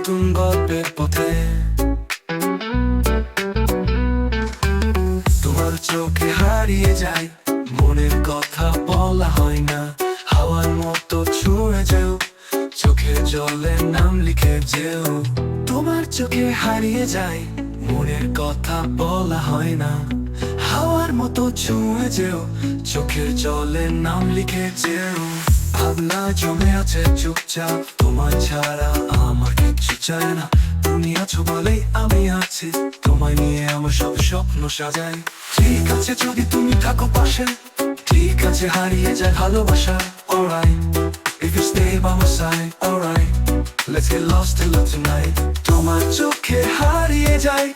নতুন গল্পের পথে। তোমার চোখে হারিয়ে যায়, মনের কথা বলা হয় না, হাওয়ার মতো ছুঁয়ে যেও, চোখের জলে নাম লিখে যেও। তোমার চোখে হারিয়ে যায়, মনের কথা বলা হয় না, হাওয়ার মতো ছুঁয়ে যেও, চোখের জলে নাম লিখে যেও। ভাবনা জমে আছে চুপচাপ, তোমার ছাড়া আমার কিচ্ছু চায় না। তুমি আছো বলেই আমি আছি, তোমায় নিয়ে আমার সব স্বপ্ন সাজাই। ঠিক আছে যদি তুমি থাকো পাশে, ঠিক আছে হারিয়ে যায় ভালোবাসা। Alright, if you stay by my side, alright, let's get lost in love tonight. তোমার চোখে হারিয়ে যায়,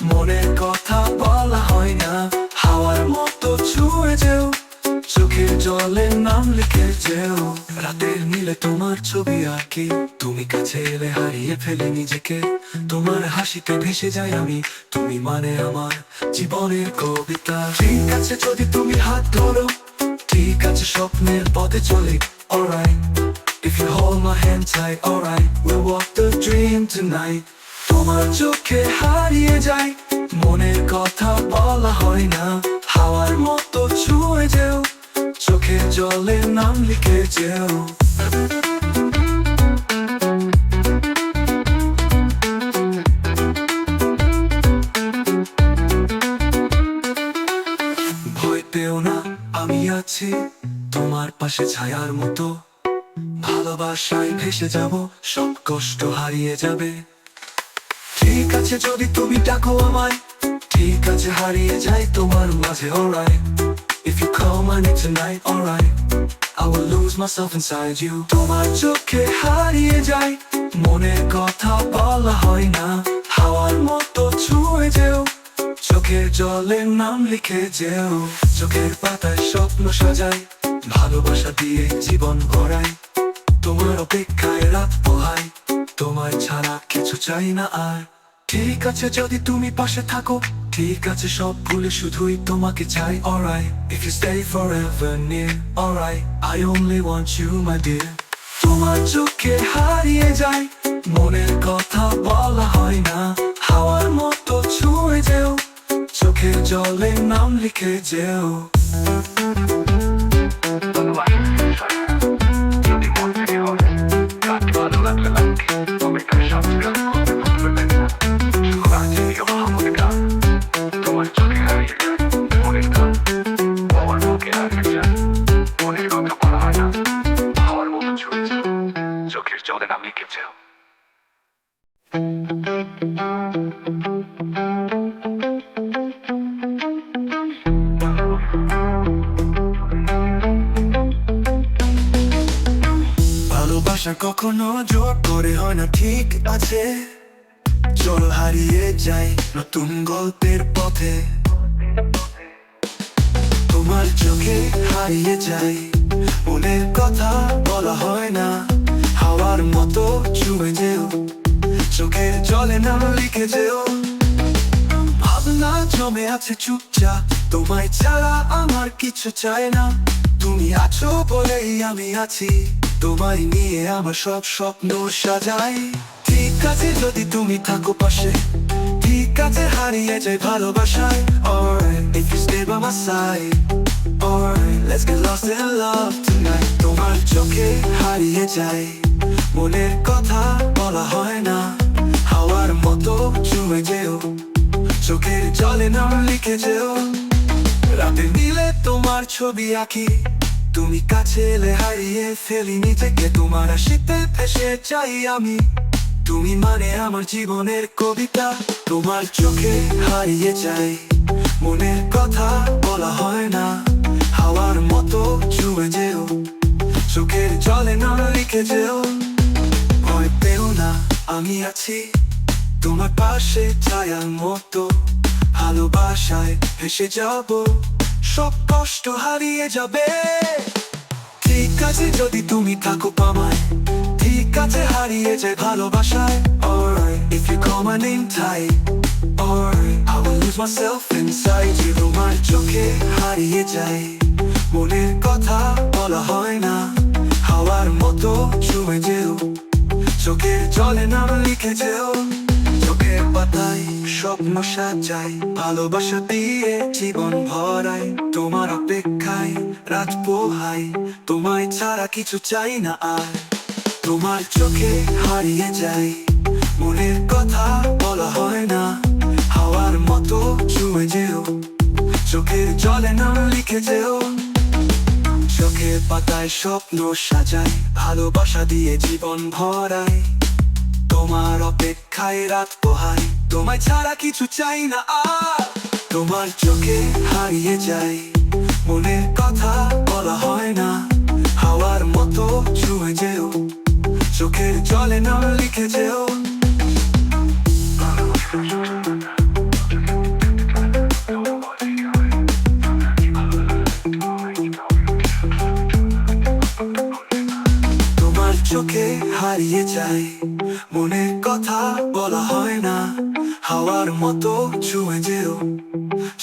মনের কথা বলা হয় না, হাওয়ার মতো ছুঁয়ে যেও, চোখের জলে নাম লিখে যেও। রাতের নীলে তোমার ছবি আঁকি, তুমি কাছে এলে হারিয়ে ফেলি নিজেকে। তোমার হাসিতে ভেসে যাই আমি, তুমি মানে আমার জীবনের কবিতা। ঠিক আছে যদি তুমি হাত ধরো, ঠিক আছে স্বপ্নের পথে চলি। Alright, if you hold my hand tight, alright, we'll walk the dream tonight. তোমার চোখে হারিয়ে যায়, মনের কথা বলা হয় না, হাওয়ার মতো ছুঁয়ে যেও, চোখের জলে নাম লিখে যেও। ভয় পেও না, আমি আছি তোমার পাশে ছায়ার মতো। ভালোবাসায় ভেসে যাব, সব কষ্ট হারিয়ে যাবে। ঠিক আছে যদি তুমি ডাকো আমায়, ঠিক আছে হারিয়ে যাই তোমার মাঝে। Alright, if you call my name tonight, alright, I will lose myself inside you. তোমার চোখে হারিয়ে যাই, মনের কথা বলা হয় না, হাওয়ার মতো ছুঁয়ে যেও, চোখের জলে নাম লিখে যেও। চোখের পাতায় স্বপ্ন সাজাই, ভালোবাসা দিয়ে জীবন ভরাই, তোমার অপেক্ষায় রাত পোহাই, তোমার ছাড়া কিছু চাই না আর। ঠিক আছে যদি তুমি পাশে থাকো, ঠিক আছে সব ভুলে শুধুই তোমাকে চাই। Alright, if you stay forever near, alright, I only want you my dear. তোমার চোখে হারিয়ে যায়, মনের কথা বলা হয় না, হাওয়ার মতো ছুঁয়ে যেও, চোখের জলে নাম লিখে যেও। চোখের জলে নাম লিখে যেও। ভালোবাসা কখনো জোর করে হয় না, ঠিক আছে চলো হারিয়ে যাই নতুন গল্পের পথে। তোমার চোখে হারিয়ে যাই, মনের কথা বলা হয় না, হাওয়ার মতো ছুঁয়ে যেও, চোখের জলে নাম লিখে যেও। ভাবনা জমে আছে চুপচাপ, তোমায় ছাড়া আমার কিছু চাই না। তুমি আছো বলেই আমি আছি, তোমায় নিয়ে আমার সব স্বপ্ন সাজাই। ঠিক আছে যদি তুমি থাকো পাশে, ঠিক আছে হারিয়ে যাই ভালোবাসায়। Alright, if you stay by my side, alright, let's get lost in love tonight. তোমার চোখে হারিয়ে যাই, মনের কথা বলা হয় না, হাওয়ার মতো ছুঁয়ে যেও, চোখের জলে নাম লিখে যেও। রাতে নীলে তোমার ছবি আঁকি, তুমি কাছে এলে হারিয়ে ফেলি নিজেকে, তোমার হাসিতে ভেসে যাই আমি, তুমি মানে আমার জীবনের কবিতা। তোমার চোখে হারিয়ে যাই, মনের কথা বলা হয় না, হাওয়ার মতো ছুঁয়ে যেও, চোখের জলে নাম লিখে যেও। ভয় পেও না, আমি আছি তোমার পাশে ছায়ার মতো, ভালোবাসায় ভেসে যাব, সব কষ্ট হারিয়ে যাবে। ঠিক আছে যদি তুমি থাকো পামায়, ঠিক আছে হারিয়ে যায় ভালোবাসায়। Alright, if you call my name tight, alright, I will lose myself inside you. তোমার চোখে হারিয়ে যাই, মনের কথা বলা হয় না, হাওয়ার মতো ছুঁয়ে যেও, চোখের জলে নাম লিখে যেও। চোখের পাতায় স্বপ্ন সাজাই, ভালোবাসা দিয়ে জীবন ভরাই। তোমার অপেক্ষায় রাত পোহাই, তোমায় ছাড়া কিছু চাই না আর। তোমার চোখে হারিয়ে যাই, মনের কথা বলা হয় না। হাওয়ার মতো ছুঁয়ে যেও, চোখের জলে নাম লিখে যেও। চোখের পাতায় স্বপ্ন সাজাই, ভালোবাসা দিয়ে জীবন ভরাই। তোমার অপেক্ষায় রাত পোহাই, তোমায় ছাড়া কিছু চাই না আর। তোমার চোখে হারিয়ে যাই, মনের কথা বলা হয় না। হাওয়ার মতো ছুঁয়ে যেও, চোখের জলে নাম লিখে যেও। তোমার চোখে হারিয়ে যাই, মনের কথা বলা হয় না। হাওয়ার মতো ছুঁয়ে যেও,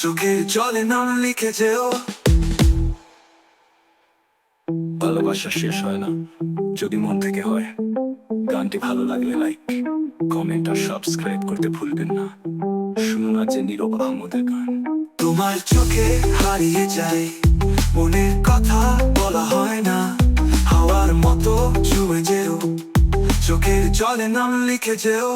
চোখের জলে নাম লিখে যেও। ভালোবাসা শেষ হয় না, যদি মন থেকে হয়। গানটি ভালো লাগলে লাইক, কমেন্ট আর সাবস্ক্রাইব করতে ভুলবেন না। শুনুন আজ নীরব আহমদের গান। তোমার চোখে হারিয়ে যাই, মনের কথা বলা হয় না। হাওয়ার মতো ছুঁয়ে যেও, চোখের জলে নাম লিখে যেও।